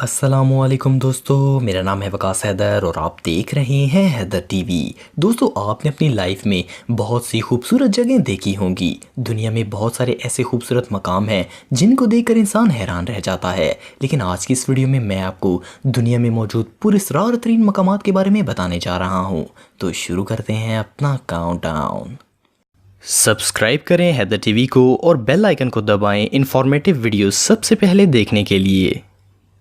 अस्सलामुअलैकुम दोस्तों, मेरा नाम है वकास हैदर और आप देख रहे हैं हैदर टीवी। दोस्तों, आपने अपनी लाइफ में बहुत सी खूबसूरत जगहें देखी होंगी। दुनिया में बहुत सारे ऐसे खूबसूरत मकाम हैं जिनको देखकर इंसान हैरान रह जाता है। लेकिन आज की इस वीडियो में मैं आपको दुनिया में मौजूद पुरस्कार तरीन मकामात के बारे में बताने जा रहा हूँ। तो शुरू करते हैं अपना काउंटडाउन। सब्सक्राइब करें हैदर टीवी को और बेल आइकन को दबाएं इंफॉर्मेटिव वीडियो सबसे पहले देखने के लिए।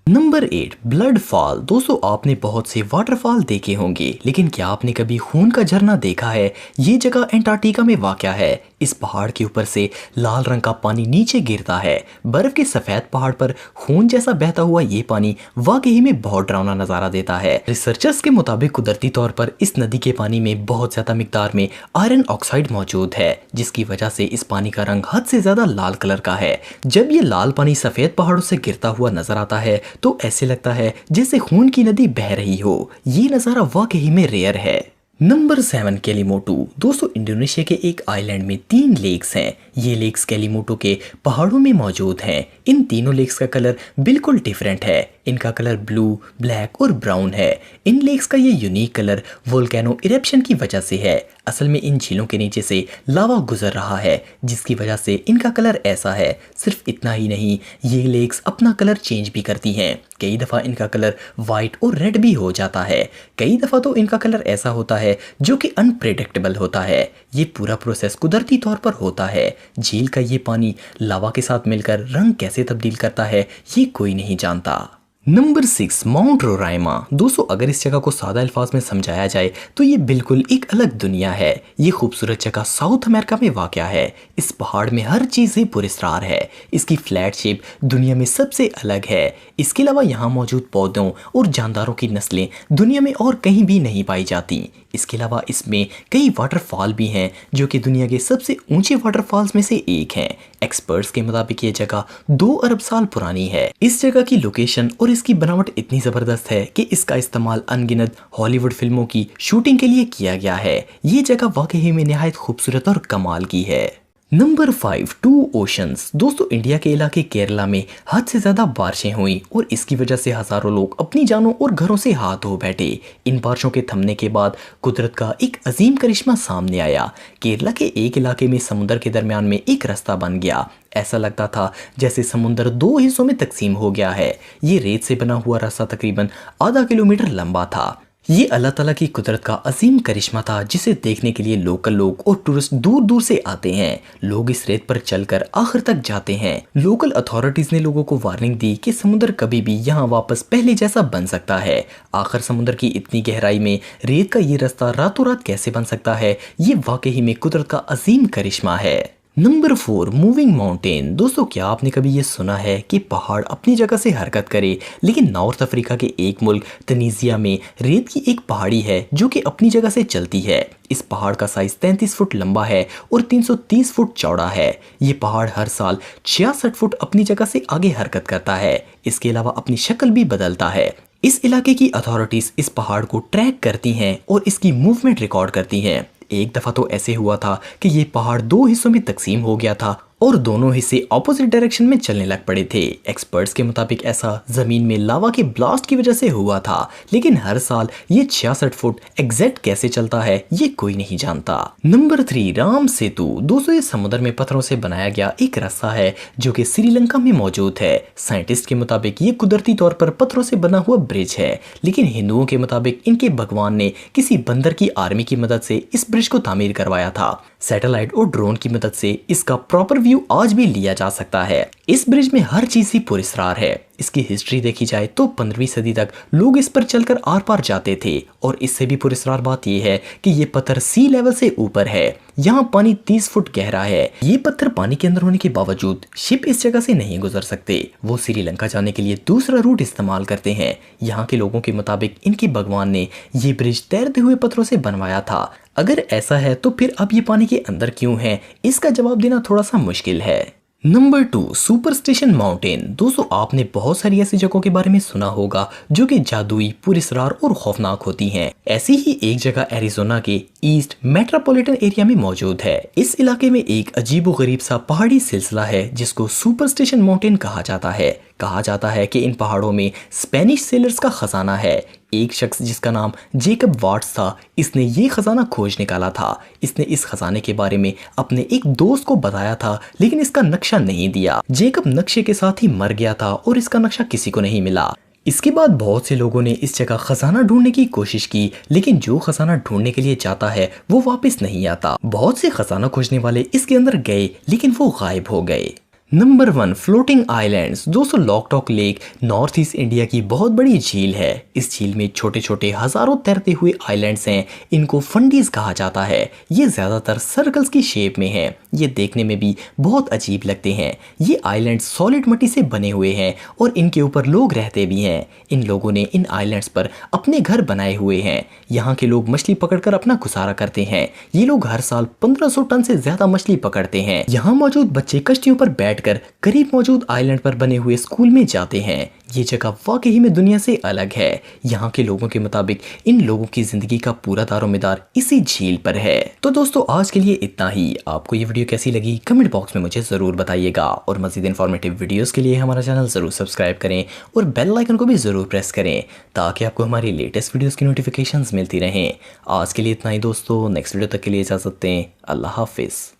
Number 8 blood fall. दोस्तों, आपने बहुत से वाटरफॉल देखे होंगे, लेकिन क्या आपने कभी खून का झरना देखा है? ये जगह अंटार्कटिका में वाक़या है। इस पहाड़ के ऊपर से लाल रंग का पानी नीचे गिरता है। बर्फ के सफेद पहाड़ पर खून जैसा बहता हुआ ये पानी वाकई में बहुत डरावना नजारा देता है। रिसर्चर्स के मुताबिक कुदरती तौर पर इस नदी के पानी में बहुत ज्यादा मिकदार में आयरन ऑक्साइड मौजूद है, जिसकी वजह से इस पानी का रंग हद से ज्यादा लाल कलर का है। जब ये लाल पानी सफेद पहाड़ों से गिरता हुआ नजर आता है तो ऐसे लगता है जैसे खून की नदी बह रही हो। ये नजारा वाकई में रेयर है। नंबर 7 केलीमोटू। दोस्तों, इंडोनेशिया के एक आइलैंड में 3 लेक्स हैं। ये लेक्स केलीमोटू के पहाड़ों में मौजूद हैं। इन तीनों लेक्स का कलर बिल्कुल डिफरेंट है। इनका कलर ब्लू, ब्लैक और ब्राउन है। इन लेक्स का ये यूनिक कलर वोल्केनो इरेप्शन की वजह से है। असल में इन झीलों के नीचे से लावा गुजर रहा है, जिसकी वजह से इनका कलर ऐसा है। सिर्फ इतना ही नहीं, ये लेक्स अपना कलर चेंज भी करती हैं। कई दफ़ा इनका कलर वाइट और रेड भी हो जाता है। कई दफ़ा तो इनका कलर ऐसा होता है जो कि अनप्रेडिक्टेबल होता है। ये पूरा प्रोसेस कुदरती तौर पर होता है। झील का ये पानी लावा के साथ मिलकर रंग कैसे तब्दील करता है, ये कोई नहीं जानता। Number 6 mount Roraima. दोस्तों, अगर इस जगह को सादा अल्फाज में समझाया जाए तो ये बिल्कुल एक अलग दुनिया है। ये खूबसूरत जगह साउथ अमेरिका में वाक़या है। इस पहाड़ में हर चीज़ ही पुरस्कार है। इसकी फ्लैट शेप दुनिया में सबसे अलग है। इसके अलावा यहाँ मौजूद पौधों और जानदारों की नस्लें दुनिया में और कहीं भी नहीं पाई जाती। इसके अलावा इसमें कई वाटरफॉल भी हैं जो कि दुनिया के सबसे ऊंचे वाटरफॉल्स में से एक हैं। एक्सपर्ट्स के मुताबिक ये जगह 2 अरब साल पुरानी है। इस जगह की लोकेशन और इसकी बनावट इतनी ज़बरदस्त है कि इसका इस्तेमाल अनगिनत हॉलीवुड फिल्मों की शूटिंग के लिए किया गया है। ये जगह वाकई में निहायत खूबसूरत और कमाल की है। Number 5 two oceans. दोस्तों, इंडिया के इलाके केरला में हद से ज़्यादा बारिशें हुई और इसकी वजह से हज़ारों लोग अपनी जानों और घरों से हाथ धो बैठे। इन बारिशों के थमने के बाद कुदरत का एक अजीम करिश्मा सामने आया। केरला के एक इलाके में समुद्र के दरमियान में एक रास्ता बन गया। ऐसा लगता था जैसे समुद्र 2 हिस्सों में तकसीम हो गया है। ये रेत से बना हुआ रास्ता तकरीबन आधा किलोमीटर लंबा था। ये अल्लाह ताला की कुदरत का अजीम करिश्मा था, जिसे देखने के लिए लोकल लोग और टूरिस्ट दूर दूर से आते हैं। लोग इस रेत पर चलकर आखिर तक जाते हैं। लोकल अथॉरिटीज ने लोगों को वार्निंग दी कि समुद्र कभी भी यहाँ वापस पहले जैसा बन सकता है। आखिर समुद्र की इतनी गहराई में रेत का ये रास्ता रातों रात कैसे बन सकता है? ये वाकई में कुदरत का अजीम करिश्मा है। Number 4 moving mountain. दोस्तों, क्या आपने कभी ये सुना है कि पहाड़ अपनी जगह से हरकत करे? लेकिन नॉर्थ अफ्रीका के एक मुल्क तुनीसिया में रेत की एक पहाड़ी है जो कि अपनी जगह से चलती है। इस पहाड़ का साइज 33 फुट लंबा है और 330 फुट चौड़ा है। ये पहाड़ हर साल 66 फुट अपनी जगह से आगे हरकत करता है। इसके अलावा अपनी शक्ल भी बदलता है। इस इलाके की अथॉरिटीज इस पहाड़ को ट्रैक करती हैं और इसकी मूवमेंट रिकॉर्ड करती हैं। एक दफा तो ऐसे हुआ था कि ये पहाड़ 2 हिस्सों में तकसीम हो गया था और दोनों हिस्से ऑपोजिट डायरेक्शन में चलने लग पड़े थे। एक्सपर्ट्स के मुताबिक ऐसा जमीन में लावा के ब्लास्ट की वजह से हुआ था। लेकिन हर साल ये 66 फुट एग्जैक्ट कैसे चलता है, ये कोई नहीं जानता। नंबर 3 राम सेतु। दोस्तों, ये समुद्र में पत्थरों से बनाया गया एक रास्ता है जो कि श्रीलंका में मौजूद है। साइंटिस्ट के मुताबिक ये कुदरती तौर पर पत्थरों से बना हुआ ब्रिज है, लेकिन हिंदुओं के मुताबिक इनके भगवान ने किसी बंदर की आर्मी की मदद से इस ब्रिज को तामीर करवाया था। सैटेलाइट और ड्रोन की मदद से इसका प्रॉपर व्यू आज भी लिया जा सकता है। इस ब्रिज में हर चीज ही पुरस्कार है। इसकी हिस्ट्री देखी जाए तो 15वीं सदी तक लोग इस पर चलकर आर पार जाते थे और इससे भी पुरस्कार बात यह है कि ये पत्थर सी लेवल से ऊपर है। यहाँ पानी 30 फुट गहरा है। ये पत्थर पानी के अंदर होने के बावजूद शिप इस जगह से नहीं गुजर सकते। वो श्रीलंका जाने के लिए दूसरा रूट इस्तेमाल करते हैं। यहाँ के लोगों के मुताबिक इनके भगवान ने ये ब्रिज तैरते हुए पत्थरों से बनवाया था। अगर ऐसा है तो फिर अब ये पानी के अंदर क्यों है, इसका जवाब देना थोड़ा सा मुश्किल है। Number 2 superstition mountain. दोस्तों, आपने बहुत सारी ऐसी जगहों के बारे में सुना होगा जो कि जादुई, पुरस्कार और खौफनाक होती हैं। ऐसी ही एक जगह एरिजोना के ईस्ट मेट्रोपॉलिटन एरिया में मौजूद है। इस इलाके में एक अजीबोगरीब सा पहाड़ी सिलसिला है जिसको सुपरस्टिशन माउंटेन कहा जाता है। कहा जाता है कि इन पहाड़ों में स्पेनिश सेलर्स का खजाना है। एक शख्स जिसका नाम जेकब वाट्स था, इसने ये खजाना खोज निकाला था। इसने इस खजाने के बारे में अपने एक दोस्त को बताया था, लेकिन इसका नक्शा नहीं दिया। जेकब नक्शे के साथ ही मर गया था और इसका नक्शा किसी को नहीं मिला। इसके बाद बहुत से लोगों ने इस जगह खजाना ढूंढने की कोशिश की, लेकिन जो खजाना ढूंढने के लिए जाता है वो वापस नहीं आता। बहुत से खजाना खोजने वाले इसके अंदर गए, लेकिन वो गायब हो गए। Number 1, floating islands. दोस्तों, लॉकटॉक लेक नॉर्थ ईस्ट इंडिया की बहुत बड़ी झील है। इस झील में छोटे छोटे हजारों तैरते हुए आइलैंड्स हैं। इनको फंडीज कहा जाता है। ये ज्यादातर सर्कल्स की शेप में हैं। ये देखने में भी बहुत अजीब लगते हैं। ये आइलैंड्स सॉलिड मिट्टी से बने हुए हैं और इनके ऊपर लोग रहते भी हैं। इन लोगों ने इन आइलैंड्स पर अपने घर बनाए हुए हैं। यहाँ के लोग मछली पकड़कर अपना गुजारा करते हैं। ये लोग हर साल 1500 टन से ज्यादा मछली पकड़ते हैं। यहाँ मौजूद बच्चे कश्तियों पर बैठकर करीब मौजूद आइलैंड पर बने हुए स्कूल में जाते हैं। ये जगह वाकई में दुनिया से अलग है। यहाँ के लोगों के मुताबिक इन लोगों की जिंदगी का पूरा दारोमदार इसी झील पर है। तो दोस्तों, आज के लिए इतना ही। आपको ये वीडियो कैसी लगी कमेंट बॉक्स में मुझे जरूर बताइएगा, और मजीद इन्फॉर्मेटिव वीडियोस के लिए हमारा चैनल जरूर सब्सक्राइब करें और बेल आइकन को भी जरूर प्रेस करें, ताकि आपको हमारी लेटेस्ट वीडियोस की नोटिफिकेशंस मिलती रहें। आज के लिए इतना ही दोस्तों, नेक्स्ट वीडियो तक के लिए इजाजत दें। अल्लाह हाफिज।